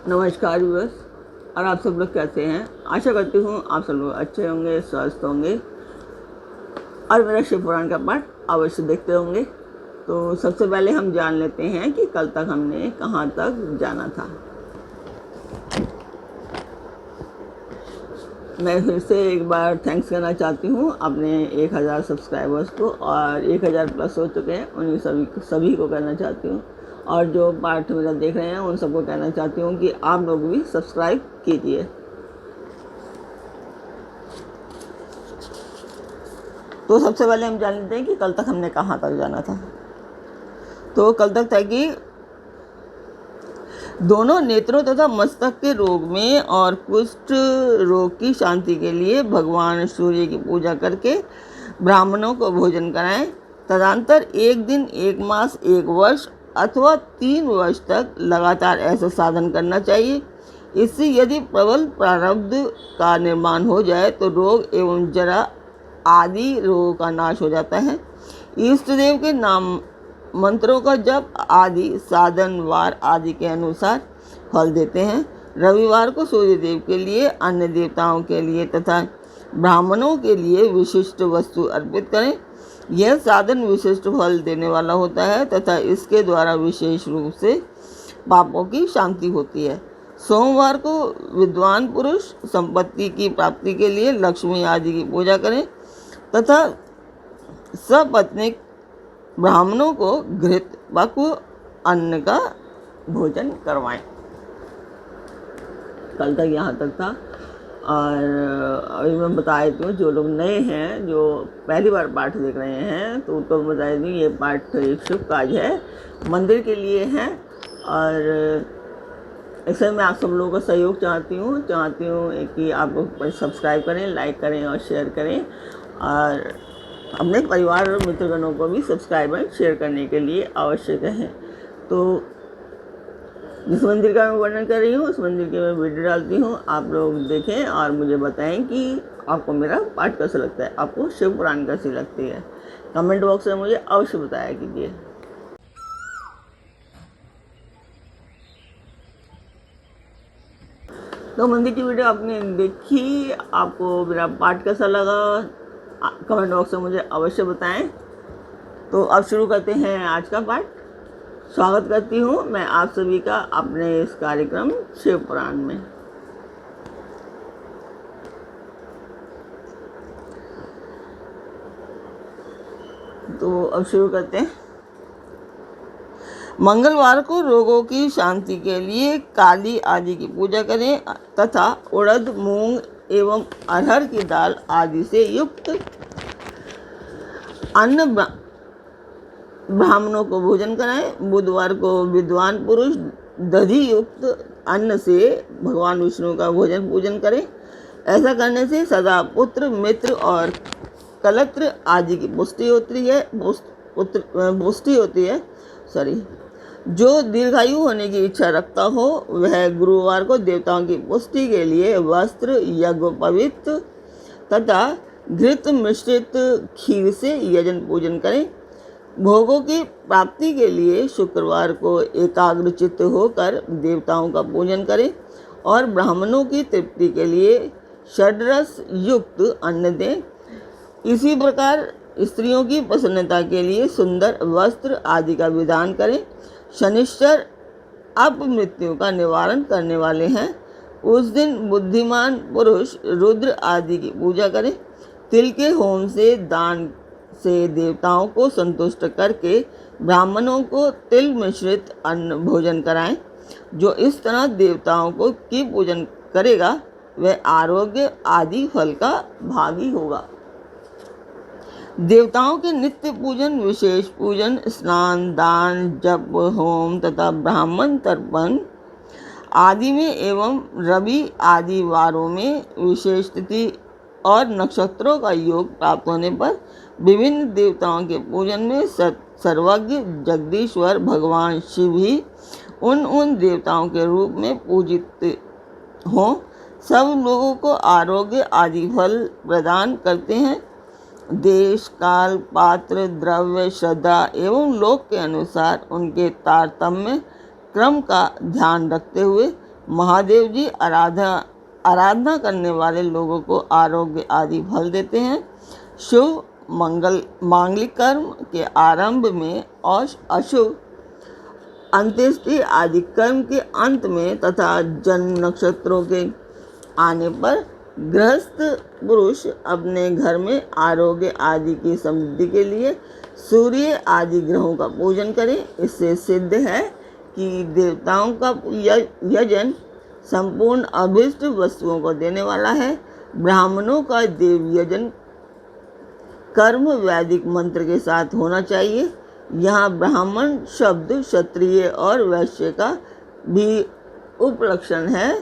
नमस्कार व्यूअर्स, और आप सब लोग कैसे हैं। आशा करती हूँ आप सब लोग अच्छे होंगे, स्वस्थ होंगे और मेरा शिव पुराण का पाठ अवश्य देखते होंगे। तो सबसे पहले हम जान लेते हैं कि कल तक हमने कहाँ तक जाना था। मैं फिर से एक बार थैंक्स करना चाहती हूँ अपने 1000 सब्सक्राइबर्स को, और 1000 प्लस हो चुके हैं उन्हीं सभी को कहना चाहती हूँ। और जो पाठ मेरा देख रहे हैं उन सबको कहना चाहती हूँ कि आप लोग भी सब्सक्राइब कीजिए। तो सबसे पहले हम जान लेते हैं कि कल तक हमने कहाँ तक जाना था। तो कल तक था कि दोनों नेत्रों तथा मस्तक के रोग में और कुष्ठ रोग की शांति के लिए भगवान सूर्य की पूजा करके ब्राह्मणों को भोजन कराएं। तदंतर 1 दिन, 1 मास, 1 वर्ष अथवा 3 वर्ष तक लगातार ऐसा साधन करना चाहिए। इससे यदि प्रबल प्रारब्ध का निर्माण हो जाए तो रोग एवं जरा आदि रोगों का नाश हो जाता है। इष्ट देव के नाम मंत्रों का जप आदि साधन वार आदि के अनुसार फल देते हैं। रविवार को सूर्य देव के लिए, अन्य देवताओं के लिए तथा ब्राह्मणों के लिए विशिष्ट वस्तु अर्पित करें। यह साधन विशिष्ट फल देने वाला होता है तथा इसके द्वारा विशेष रूप से पापों की शांति होती है। सोमवार को विद्वान पुरुष संपत्ति की प्राप्ति के लिए लक्ष्मी आदि की पूजा करें तथा सपत्नीक ब्राह्मणों को घृत पक्व अन्न का भोजन करवाएं। कल तक यहाँ तक था। और अभी मैं बता देती हूँ, जो लोग नए हैं, जो पहली बार पाठ देख रहे हैं, तो उनको बता देती हूँ ये पाठ एक शुभ कार्य है, मंदिर के लिए है। और इसमें मैं आप सब लोगों का सहयोग चाहती हूँ कि आप लोग सब्सक्राइब करें, लाइक करें और शेयर करें, और अपने परिवार और मित्रगणों को भी सब्सक्राइब एंड शेयर करने के लिए आवश्यक है। तो जिस मंदिर का मैं वर्णन कर रही हूँ उस मंदिर के मैं वीडियो डालती हूँ, आप लोग देखें और मुझे बताएं कि आपको मेरा पाठ कैसा लगता है, आपको शिव पुराण कैसी लगती है। कमेंट बॉक्स में मुझे अवश्य बताया कीजिए। तो मंदिर की वीडियो आपने देखी, आपको मेरा पाठ कैसा लगा कमेंट बॉक्स में मुझे अवश्य बताएं। तो अब शुरू करते हैं आज का पाठ। स्वागत करती हूँ मैं आप सभी का अपने इस कार्यक्रम शिव पुराण में। तो अब शुरू करते हैं। मंगलवार को रोगों की शांति के लिए काली आदि की पूजा करें तथा उड़द, मूंग एवं अरहर की दाल आदि से युक्त अन्न ब्राह्मणों को भोजन कराएं। बुधवार को विद्वान पुरुष दधि युक्त अन्न से भगवान विष्णु का भोजन पूजन करें। ऐसा करने से सदा पुत्र, मित्र और कलत्र आदि की पुष्टि होती है। जो दीर्घायु होने की इच्छा रखता हो वह गुरुवार को देवताओं की पुष्टि के लिए वस्त्र, यज्ञोपवीत तथा घृत मिश्रित खीर से यजन पूजन करें। भोगों की प्राप्ति के लिए शुक्रवार को एकाग्रचित्त होकर देवताओं का पूजन करें और ब्राह्मणों की तृप्ति के लिए षड्रस युक्त अन्न दें। इसी प्रकार स्त्रियों की प्रसन्नता के लिए सुंदर वस्त्र आदि का विधान करें। शनिश्चर अपमृत्यु का निवारण करने वाले हैं। उस दिन बुद्धिमान पुरुष रुद्र आदि की पूजा करें। तिल के होम से दान से देवताओं को संतुष्ट करके ब्राह्मणों को तिल मिश्रित अन्न भोजन कराएं। जो इस तरह देवताओं को की पूजन करेगा वह आरोग्य आदि फल का भागी होगा। देवताओं के नित्य पूजन, विशेष पूजन, स्नान, दान, जप, होम तथा ब्राह्मण तर्पण आदि में एवं रवि आदि वारों में विशेष तिथि और नक्षत्रों का योग प्राप्त होने पर विभिन्न देवताओं के पूजन में सर्वज्ञ जगदीश्वर भगवान शिव ही उन देवताओं के रूप में पूजित हों। सब लोगों को आरोग्य आदि फल प्रदान करते हैं। देश, काल, पात्र, द्रव्य, श्रद्धा एवं लोक के अनुसार उनके तारतम्य क्रम का ध्यान रखते हुए महादेव जी आराधना करने वाले लोगों को आरोग्य आदि फल देते हैं। शुभ मांगलिक कर्म के आरंभ में और अशुभ अंत्येष्टि आदि कर्म के अंत में तथा जन्म नक्षत्रों के आने पर गृहस्थ पुरुष अपने घर में आरोग्य आदि की समृद्धि के लिए सूर्य आदि ग्रहों का पूजन करें। इससे सिद्ध है कि देवताओं का यजन संपूर्ण अभीष्ट वस्तुओं को देने वाला है। ब्राह्मणों का देव यजन कर्म वैदिक मंत्र के साथ होना चाहिए। यहाँ ब्राह्मण शब्द क्षत्रिय और वैश्य का भी उपलक्षण है।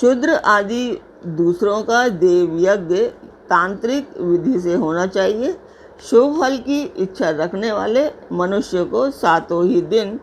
शूद्र आदि दूसरों का देव यज्ञ तांत्रिक विधि से होना चाहिए। शुभ फल की इच्छा रखने वाले मनुष्य को सातों ही दिन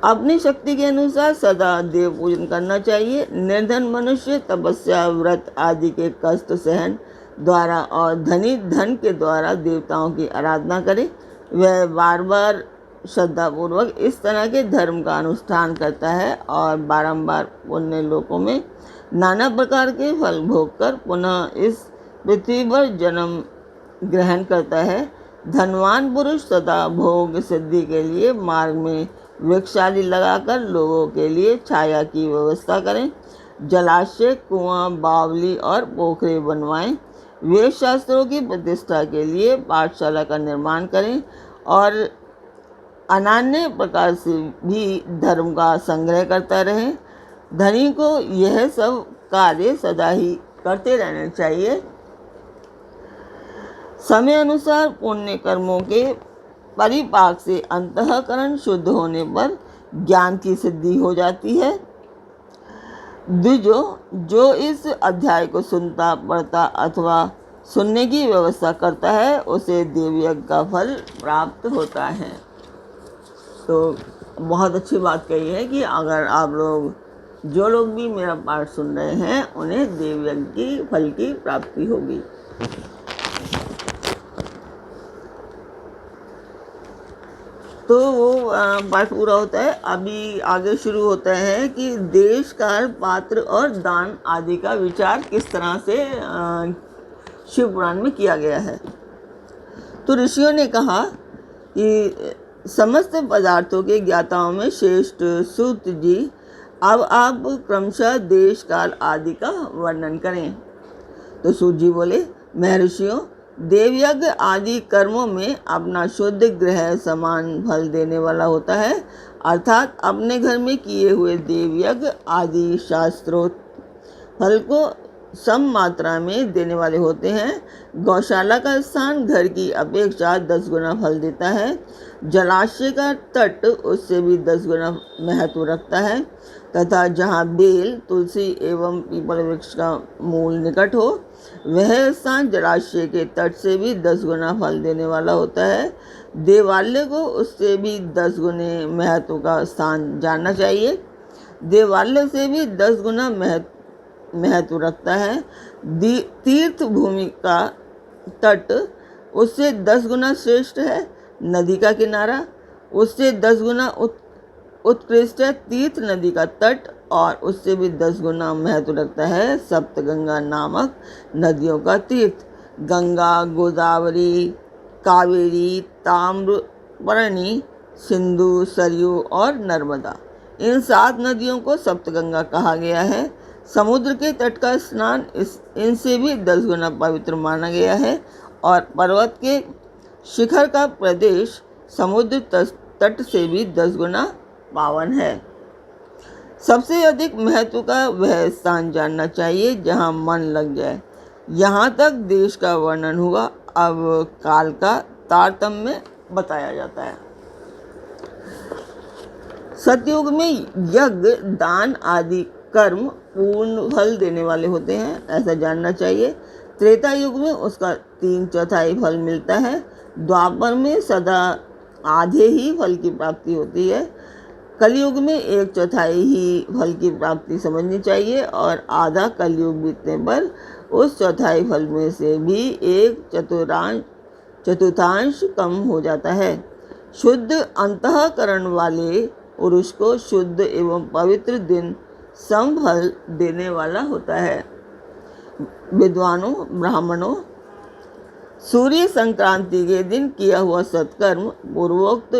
अपनी शक्ति के अनुसार सदा देव पूजन करना चाहिए। निर्धन मनुष्य तपस्या व्रत आदि के कष्ट सहन द्वारा और धनी धन के द्वारा देवताओं की आराधना करे। वह बार बार श्रद्धापूर्वक इस तरह के धर्म का अनुष्ठान करता है और बारंबार पुण्य लोकों में नाना प्रकार के फल भोगकर पुनः इस पृथ्वी पर जन्म ग्रहण करता है। धनवान पुरुष सदा भोग सिद्धि के लिए मार्ग में वृक्ष आदि लगाकर लोगों के लिए छाया की व्यवस्था करें। जलाशय, कुआं, बावली और पोखरे बनवाएं। वेद शास्त्रों की प्रतिष्ठा के लिए पाठशाला का निर्माण करें और अनन्य प्रकार से भी धर्म का संग्रह करता रहें। धनी को यह सब कार्य सदा ही करते रहने चाहिए। समय अनुसार पुण्य कर्मों के परिपाक से अंतःकरण शुद्ध होने पर ज्ञान की सिद्धि हो जाती है। जो इस अध्याय को सुनता, पढ़ता अथवा सुनने की व्यवस्था करता है उसे देवयज्ञ का फल प्राप्त होता है। तो बहुत अच्छी बात कही है कि अगर आप लोग जो लोग भी मेरा पाठ सुन रहे हैं उन्हें देवयज्ञ की फल की प्राप्ति होगी। तो वो पाठ पूरा होता है। अभी आगे शुरू होता है कि देश काल पात्र और दान आदि का विचार किस तरह से शिव पुराण में किया गया है। तो ऋषियों ने कहा कि समस्त पदार्थों के ज्ञाताओं में श्रेष्ठ सूत जी अब आप क्रमशः देश काल आदि का वर्णन करें। तो सूत जी बोले, महर्षियों, देवयज्ञ आदि कर्मों में अपना शुद्ध ग्रह समान फल देने वाला होता है, अर्थात अपने घर में किए हुए देवयज्ञ आदि शास्त्रोक्त फल को सम मात्रा में देने वाले होते हैं। गौशाला का स्थान घर की अपेक्षा 10 गुना फल देता है। जलाशय का तट उससे भी 10 गुना महत्व रखता है तथा जहाँ बेल, तुलसी एवं पीपल वृक्ष का मूल निकट हो वह स्थान जलाशय के तट से भी 10 गुना फल देने वाला होता है। देवालय को उससे भी 10 गुने महत्व का स्थान जानना चाहिए। देवालय से भी 10 गुना महत्व रखता है। तीर्थ भूमि का तट उससे 10 गुना श्रेष्ठ है। नदी का किनारा उससे 10 गुना उत्कृष्ट है। तीर्थ नदी का तट और उससे भी 10 गुना महत्व रखता है सप्तगंगा नामक नदियों का तीर्थ। गंगा, गोदावरी, कावेरी, ताम्रपर्णी, सिंधु, सरयू और नर्मदा, इन 7 नदियों को सप्तगंगा कहा गया है। समुद्र के तट का स्नान इनसे भी 10 गुना पवित्र माना गया है और पर्वत के शिखर का प्रदेश समुद्र तट से भी 10 गुना पावन है। सबसे अधिक महत्व का वह स्थान जानना चाहिए जहाँ मन लग जाए। यहाँ तक देश का वर्णन हुआ। अब काल का तारतम्य बताया जाता है। सतयुग में यज्ञ, दान आदि कर्म पूर्ण फल देने वाले होते हैं, ऐसा जानना चाहिए। त्रेता युग में उसका 3/4 फल मिलता है। द्वापर में सदा आधे ही फल की प्राप्ति होती है। कलयुग में 1/4 ही फल की प्राप्ति समझनी चाहिए और आधा कलयुग बीतने पर उस चौथाई फल में से भी 1/4 कम हो जाता है। शुद्ध अंतःकरण वाले पुरुष को शुद्ध एवं पवित्र दिन सम फल देने वाला होता है। विद्वानों, ब्राह्मणों, सूर्य संक्रांति के दिन किया हुआ सत्कर्म पूर्वोक्त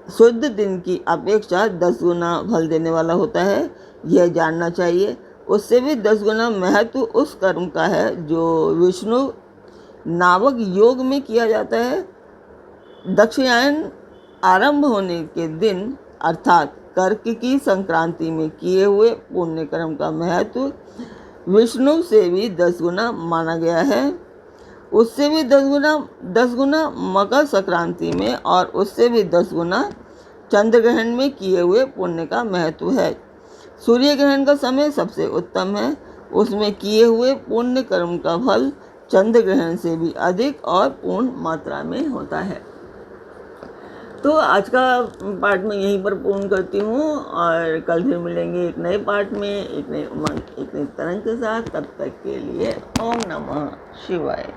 शुद्ध दिन की अपेक्षा 10 गुना फल देने वाला होता है, यह जानना चाहिए। उससे भी 10 गुना महत्व उस कर्म का है जो विष्णु नामक योग में किया जाता है। दक्षिणायन आरंभ होने के दिन अर्थात कर्क की संक्रांति में किए हुए पुण्य कर्म का महत्व विष्णु से भी 10 गुना माना गया है। उससे भी 10 गुना मकर संक्रांति में और उससे भी 10 गुना चंद्र ग्रहण में किए हुए पुण्य का महत्व है। सूर्य ग्रहण का समय सबसे उत्तम है, उसमें किए हुए पुण्य कर्म का फल चंद्र ग्रहण से भी अधिक और पूर्ण मात्रा में होता है। तो आज का पार्ट में यहीं पर पूर्ण करती हूँ और कल फिर मिलेंगे एक नए पार्ट में, एक नए उमंग, एक नई तरंग के साथ। तब तक के लिए ओम नमः शिवाय।